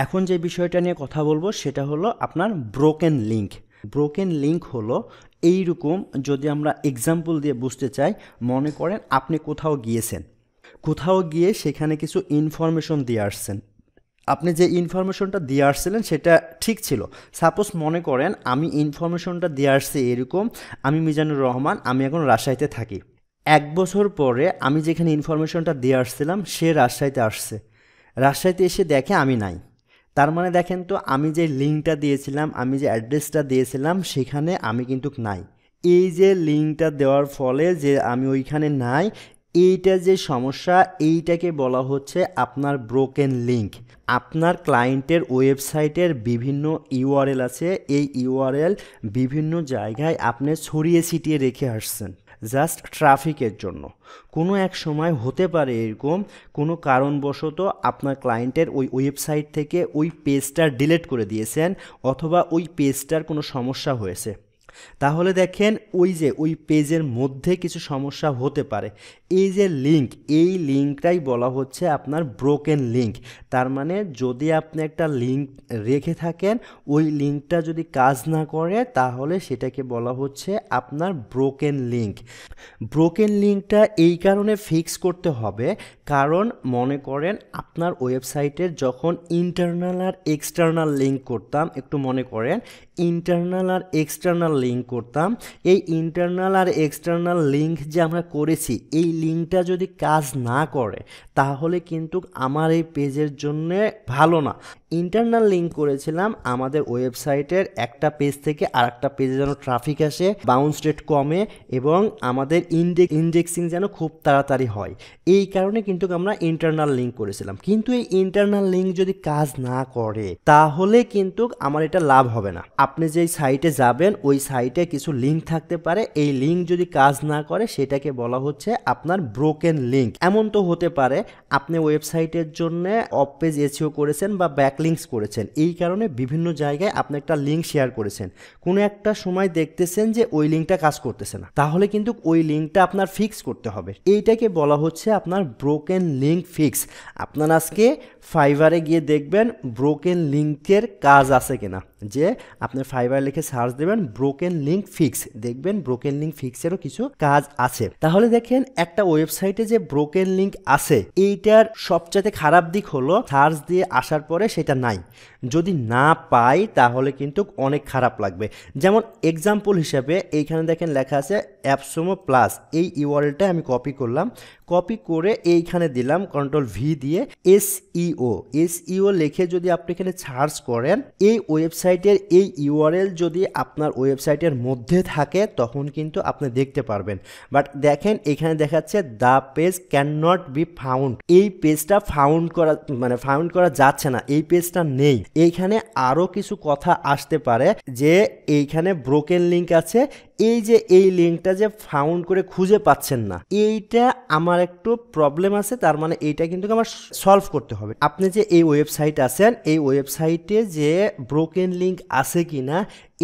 এখন যে বিষয়টা নিয়ে কথা বলবো সেটা হলো আপনার ব্রোকেন লিঙ্ক। ব্রোকেন লিঙ্ক হলো এইরকম, যদি আমরা এক্সাম্পল দিয়ে বুঝতে চাই, মনে করেন আপনি কোথাও গিয়েছেন, কোথাও গিয়ে সেখানে কিছু ইনফরমেশন দিয়ে আসছেন। আপনি যে ইনফরমেশনটা দিয়ে আসছিলেন সেটা ঠিক ছিল। সাপোজ মনে করেন আমি ইনফরমেশনটা দিয়ে আসছি এরকম, আমি মিজানুর রহমান, আমি এখন রাজশাহীতে থাকি। 1 বছর পরে আমি যেখানে ইনফরমেশনটা দিয়ে আসছিলাম সে রাজশাহীতে আসছে, রাজশাহীতে এসে দেখে আমি নাই। তার মানে দেখেন তো, আমি যে লিঙ্কটা দিয়েছিলাম, আমি যে অ্যাড্রেসটা দিয়েছিলাম সেখানে আমি কিন্তু নাই। এই যে লিঙ্কটা দেওয়ার ফলে যে আমি ওইখানে নাই, এইটা যে সমস্যা, এইটাকে বলা হচ্ছে আপনার ব্রোকেন লিঙ্ক। আপনার ক্লায়েন্টের ওয়েবসাইটের বিভিন্ন ইউআরএল আছে, এই ইউআরএল বিভিন্ন জায়গায় আপনি ছড়িয়ে ছিটিয়ে রেখে আসছেন জাস্ট ট্রাফিকের জন্য। কোনো এক সময় হতে পারে এরকম, কোনো কারণবশত আপনার ক্লায়েন্টের ওই ওয়েবসাইট থেকে ওই পেজটা ডিলিট করে দিয়েছেন, অথবা ওই পেজটার কোনো সমস্যা হয়েছে। তাহলে দেখেন ওই যে ওই পেজের মধ্যে কিছু সমস্যা হতে পারে। এই যে লিঙ্ক, এই লিঙ্কটাই বলা হচ্ছে আপনার ব্রোকেন লিঙ্ক। তার মানে যদি আপনি একটা লিঙ্ক রেখে থাকেন, ওই লিঙ্কটা যদি কাজ না করে তাহলে সেটাকে বলা হচ্ছে আপনার ব্রোকেন লিঙ্ক। ব্রোকেন লিঙ্কটা এই কারণে ফিক্স করতে হবে, কারণ মনে করেন আপনার ওয়েবসাইটের যখন ইন্টারনাল আর এক্সটার্নাল লিঙ্ক করতাম, একটু মনে করেন ইন্টারনাল আর এক্সটার্নাল লিঙ্ক করতাম, এই ইন্টারনাল আর এক্সটার্নাল লিঙ্ক যে আমরা করেছি, এই লিঙ্কটা যদি কাজ না করে তাহলে কিন্তু আমার এই পেজের জন্য ভালো না। ইন্টারনাল লিঙ্ক করেছিলাম আমাদের ওয়েবসাইটের একটা পেজ থেকে আরেকটা পেজে যেন ট্রাফিক আসে, বাউন্স রেট কমে এবং আমাদের ইন্ডেক্সিং যেন খুব তাড়াতাড়ি হয়, এই কারণে কিন্তু আমরা ইন্টারনাল লিঙ্ক করেছিলাম। কিন্তু এই ইন্টারনাল লিঙ্ক যদি কাজ না করে তাহলে কিন্তু আমার এটা লাভ হবে না। আপনি যেই সাইটে যাবেন ওই সাইটে কিছু লিঙ্ক থাকতে পারে, এই লিঙ্ক যদি কাজ না করে সেটাকে বলা হচ্ছে আপনার ব্রোকেন লিঙ্ক। এমন তো হতে পারে আপনি ওয়েবসাইটের জন্য অফ পেজ এসইও করেছেন বা ব্যাকলিঙ্কস করেছেন, এই কারণে বিভিন্ন জায়গায় আপনি একটা লিঙ্ক শেয়ার করেছেন, কোনো একটা সময় দেখতেছেন যে ওই লিঙ্কটা কাজ করতেছে না, তাহলে কিন্তু ওই লিঙ্কটা আপনার ফিক্স করতে হবে। এইটাকে বলা হচ্ছে আপনার ব্রোকেন লিঙ্ক ফিক্স। আপনার আজকে ফাইবারে গিয়ে দেখবেন ব্রোকেন লিঙ্কের কাজ আছে কিনা, যে আপনি ফাইবার লিখে সার্চ দেবেন ব্রোকেন লিঙ্ক ফিক্স, দেখবেন ব্রোকেন লিঙ্ক ফিক্সেরও কিছু কাজ আছে। তাহলে দেখেন একটা ওয়েবসাইটে যে ব্রোকেন লিঙ্ক আছে, এইটার সবচেয়ে খারাপ দিক হলো সার্চ দিয়ে আসার পরে সেটা নাই। যদি না পাই তাহলে কিন্তু অনেক খারাপ লাগবে। যেমন এক্সাম্পল হিসাবে এইখানে দেখেন লেখা আছে অ্যাপসমো প্লাস, এই ইউআরএলটা আমি কপি করলাম, কপি করে এইখানে দিলাম কন্ট্রোল ভি দিয়ে এসইও লিখে যদি আপনি এখানে সার্চ করেন, এই ওয়েবসাইটের এই ইউআরএল যদি আপনার ওয়েবসাইটের মধ্যে থাকে তখন কিন্তু আপনি দেখতে পারবেন। বাট দেখেন এখানে দেখাচ্ছে the page can not be found, এই পেজটা ফাউন্ড করা যাচ্ছে না, এই পেজটা নেই। এইখানে আরও কিছু কথা আসতে পারে যে এইখানে ব্রোকেন লিঙ্ক আছে, এই যে এই লিঙ্কটা যে ফাউন্ড করে খুঁজে পাচ্ছেন না, এইটা আমার একটু প্রবলেম আছে, তার মানে এইটা কিন্তু আমার সলভ করতে হবে। আপনি যে এই ওয়েবসাইট আছেন, এই ওয়েবসাইটে যে ব্রোকেন লিঙ্ক আছে কিনা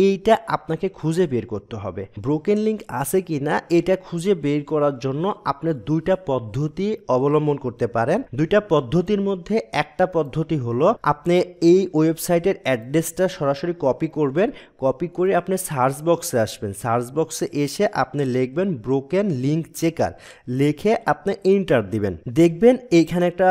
এইটা আপনাকে খুঁজে বের করতে হবে। ব্রোকেন লিঙ্ক আছে কিনা এটা খুঁজে বের করার জন্য আপনি দুইটা পদ্ধতি অবলম্বন করতে পারেন। দুইটা পদ্ধতির মধ্যে একটা পদ্ধতি হলো আপনি এই ওয়েবসাইটের অ্যাড্রেসটা সরাসরি কপি করবেন, কপি করে আপনি সার্চ বক্সে আসবেন, সার্চ বক্সে এসে আপনি লিখবেন ব্রোকেন লিঙ্ক চেকার, লিখে আপনি এন্টার দিবেন। দেখবেন এইখানে একটা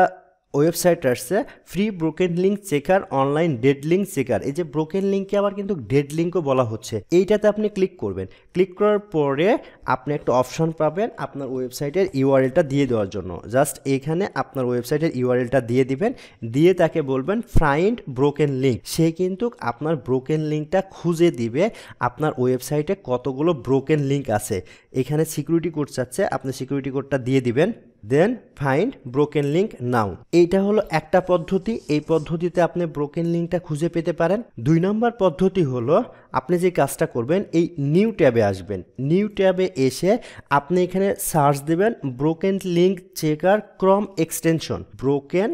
ওয়েবসাইট আসছে free broken link checker online dead link checker. এই যে ব্রোকেন লিঙ্কে আবার কিন্তু ডেড লিঙ্কও বলা হচ্ছে, এইটাতে আপনি ক্লিক করবেন। ক্লিক করার পরে আপনি একটা অপশন পাবেন আপনার ওয়েবসাইটের ইউআরএলটা দিয়ে দেওয়ার জন্য। জাস্ট এখানে আপনার ওয়েবসাইটের ইউআরএলটা দিয়ে দিবেন, দিয়ে তাকে বলবেন ফাইন্ড ব্রোকেন লিঙ্ক, সে কিন্তু আপনার ব্রোকেন লিঙ্কটা খুঁজে দিবে আপনার ওয়েবসাইটে কতগুলো ব্রোকেন লিঙ্ক আছে। এখানে সিকিউরিটি কোড চাচ্ছে, আপনি সিকিউরিটি কোডটা দিয়ে দিবেন, দেন ফাইন্ড ব্রোকেন লিঙ্ক নাও। এইটা হলো একটা পদ্ধতি, এই পদ্ধতিতে আপনি ব্রোকেন লিঙ্কটা খুঁজে পেতে পারেন। 2 নম্বর পদ্ধতি হলো আপনি যে কাজটা করবেন, এই নিউ ট্যাবে আসবেন, নিউ ট্যাবে এসে আপনি এখানে সার্চ দেবেন ব্রোকেন লিঙ্ক চেকার ক্রম এক্সটেনশন, ব্রোকেন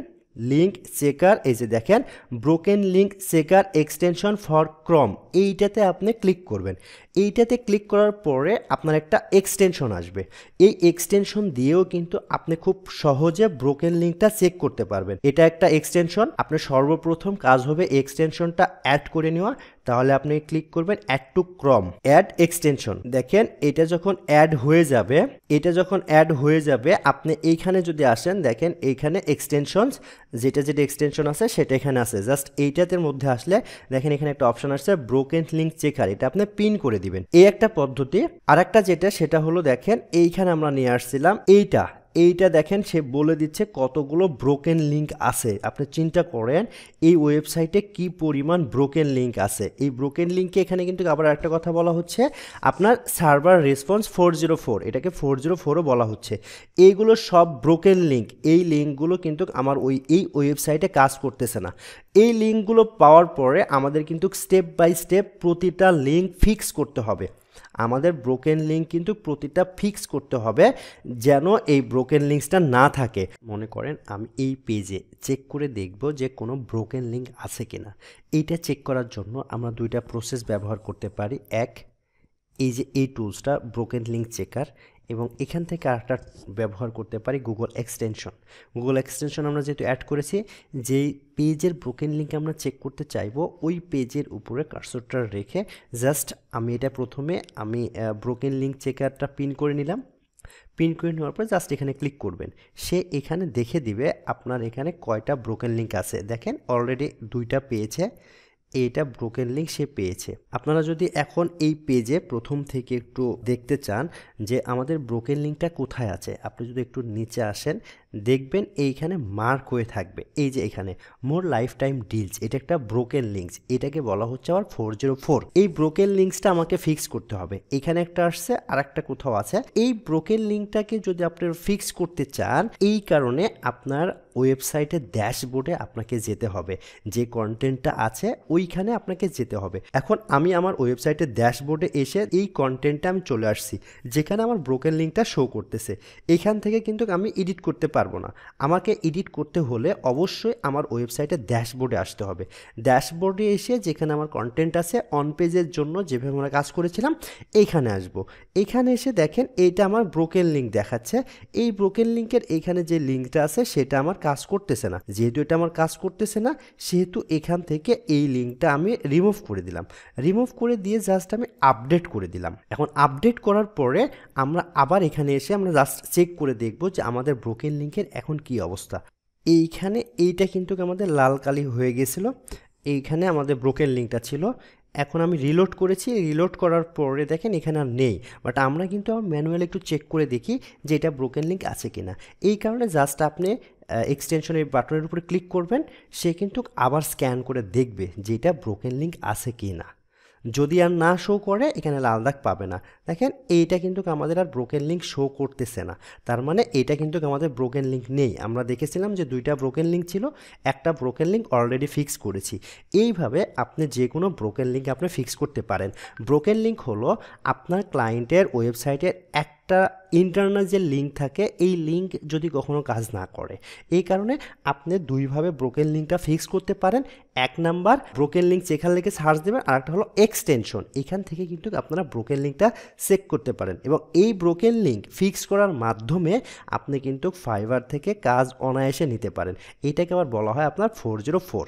লিঙ্ক চেকার, এই যে দেখেন broken link checker extension for ক্রম, এইটাতে আপনি ক্লিক করবেন। এইটাতে ক্লিক করার পরে আপনার একটা এক্সটেনশন আসবে। এই এক্সটেনশন দিয়েও কিন্তু আপনি খুব সহজে ব্রোকেন লিঙ্কটা চেক করতে পারবেন। এটা একটা এক্সটেনশন, আপনার সর্বপ্রথম কাজ হবে এক্সটেনশনটা অ্যাড করে নেওয়া। তাহলে আপনি ক্লিক করবেন add to Chrome, add extension. দেখেন এটা যখন অ্যাড হয়ে যাবে, আপনি এইখানে যদি আসেন, দেখেন এইখানে এক্সটেনশনস যেটা এক্সটেনশন আছে সেটা এখানে আছে। জাস্ট এইটাতে মধ্যে আসলে দেখেন এখানে একটা অপশন আসছে ব্রোকেন লিঙ্ক চেকার, এটা আপনি পিন করে দিবেন। এই একটা পদ্ধতি। আর একটা সেটা হলো দেখেন এইখানে আমরা নিয়ে আসছিলাম এইটা দেখেন সে বলে দিচ্ছে কতগুলো ব্রোকেন লিঙ্ক আছে। আপনি চিন্তা করেন এই ওয়েবসাইটে কি পরিমাণ ব্রোকেন লিঙ্ক আছে। এই ব্রোকেন লিঙ্কে এখানে কিন্তু আবার একটা কথা বলা হচ্ছে, আপনার সার্ভার রেসপন্স 404, এটাকে 404ও বলা হচ্ছে। এইগুলো সব ব্রোকেন লিঙ্ক। এই লিঙ্কগুলো কিন্তু আমার এই ওয়েবসাইটে কাজ করতেছে না। এই লিঙ্কগুলো পাওয়ার পরে আমাদের কিন্তু স্টেপ বাই স্টেপ প্রতিটা লিঙ্ক ফিক্স করতে হবে। আমাদের ব্রোকেন লিঙ্ক কিন্তু প্রতিটা ফিক্স করতে হবে যেন এই ব্রোকেন লিঙ্কসটা না থাকে। মনে করেন আমি এই পেজে চেক করে দেখব যে কোনো ব্রোকেন লিঙ্ক আছে কিনা। এইটা চেক করার জন্য আমরা দুইটা প্রসেস ব্যবহার করতে পারি। এক, এই টুলসটা ব্রোকেন লিঙ্ক চেকার, এবং এখান থেকে আরেকটা ব্যবহার করতে পারি গুগল এক্সটেনশন। আমরা যেহেতু অ্যাড করেছি, যেই পেজের ব্রোকেন লিঙ্ক আমরা চেক করতে চাইবো ওই পেজের উপরে কার্সরটা রেখে জাস্ট আমি প্রথমে ব্রোকেন লিঙ্ক চেকারটা পিন করে নিলাম। পিন করে নেওয়ার পর জাস্ট এখানে ক্লিক করবেন। সে এখানে দেখে দিবে আপনার এখানে কয়টা ব্রোকেন লিঙ্ক আছে। দেখেন অলরেডি 2টা পেয়েছে, এইটা ব্রোকেন লিঙ্ক সে পেয়েছে। আপনারা যদি এখন এই পেজে প্রথম থেকে একটু দেখতে চান যে আমাদের ব্রোকেন লিঙ্কটা কোথায় আছে, আপনি যদি একটু নিচে আসেন দেখবেন এইখানে মার্ক হয়ে থাকবে। এই যে এখানে মোর লাইফ টাইম ডিলস, এটা একটা ব্রোকেন লিঙ্কস, এটাকে বলা হচ্ছে আবার 404। এই ব্রোকেন লিঙ্কসটা আমাকে ফিক্স করতে হবে। এখানে একটা আসছে আর একটা কোথাও আছে। এই ব্রোকেন লিঙ্কটাকে যদি আপনি ফিক্স করতে চান, এই কারণে আপনার ওয়েবসাইটের ড্যাশবোর্ডে আপনাকে যেতে হবে। যে কন্টেন্টটা আছে ওইখানে আপনাকে যেতে হবে। এখন আমি আমার ওয়েবসাইটের ড্যাশবোর্ডে এসে এই কন্টেন্টটা আমি চলে আসছি, যেখানে আমার ব্রোকেন লিঙ্কটা শো করতেছে। এখান থেকে কিন্তু আমি এডিট করতে পারবো না। আমাকে এডিট করতে হলে অবশ্যই আমার ওয়েবসাইটের ড্যাশবোর্ডে আসতে হবে। ড্যাশবোর্ডে এসে যেখানে আমার কন্টেন্ট আছে অন পেজের জন্য যেভাবে আমরা কাজ করেছিলাম এইখানে আসব। এখানে এসে দেখেন এইটা আমার ব্রোকেন লিঙ্ক দেখাচ্ছে। এই ব্রোকেন লিঙ্কের এইখানে যে লিঙ্কটা আছে সেটা আমার কাজ করতেছে না। যেহেতু এটা আমার কাজ করতেছে না, সেহেতু এখান থেকে এই লিঙ্কটা আমি রিমুভ করে দিলাম। রিমুভ করে দিয়ে জাস্ট আমি আপডেট করে দিলাম। এখন আপডেট করার পরে আমরা আবার এখানে এসে আমরা জাস্ট চেক করে দেখব যে আমাদের ব্রোকেন লিঙ্কের এখন কি অবস্থা। এইখানে এইটা কিন্তু আমাদের লাল কালি হয়ে গেছিল, এইখানে আমাদের ব্রোকেন লিঙ্কটা ছিল। এখন আমি রিলোড করেছি, রিলোড করার পরে দেখেন এখানে আর নেই, বাট আমরা কিন্তু ম্যানুয়ালি একটু চেক করে দেখি যে এটা ব্রোকেন লিঙ্ক আছে কিনা। এই কারণে জাস্ট আপনি এক্সটেনশনের বাটনের উপরে ক্লিক করবেন, সে কিন্তু আবার স্ক্যান করে দেখবে যে এটা ব্রোকেন লিঙ্ক আছে কি না। যদি আর না শো করে এখানে লাল দাগ পাবে না। দেখেন এইটা কিন্তু আমাদের আর ব্রোকেন লিঙ্ক শো করতেছে না, তার মানে এটা কিন্তু আমাদের ব্রোকেন লিঙ্ক নেই। আমরা দেখেছিলাম যে 2টা ব্রোকেন লিঙ্ক ছিল, একটা ব্রোকেন লিঙ্ক অলরেডি ফিক্স করেছি। এইভাবে আপনি যে কোনো ব্রোকেন লিঙ্ক আপনি ফিক্স করতে পারেন। ব্রোকেন লিঙ্ক হলো আপনার ক্লায়েন্টের ওয়েবসাইটের একটা ইন্টারনাল যে লিঙ্ক থাকে, এই লিঙ্ক যদি কখনো কাজ না করে, এই কারণে আপনি দুইভাবে ব্রোকেন লিঙ্কটা ফিক্স করতে পারেন। এক নাম্বার ব্রোকেন লিঙ্ক যেখানে লিখে সার্চ দেবেন, আর একটা হলো এক্সটেনশন। এখান থেকে কিন্তু আপনারা ব্রোকেন লিঙ্কটা চেক করতে পারেন, এবং এই ব্রোকেন লিঙ্ক ফিক্স করার মাধ্যমে আপনি কিন্তু ফাইবার থেকে কাজ অনায়াসে নিতে পারেন। এটাকে আবার বলা হয় আপনার 404।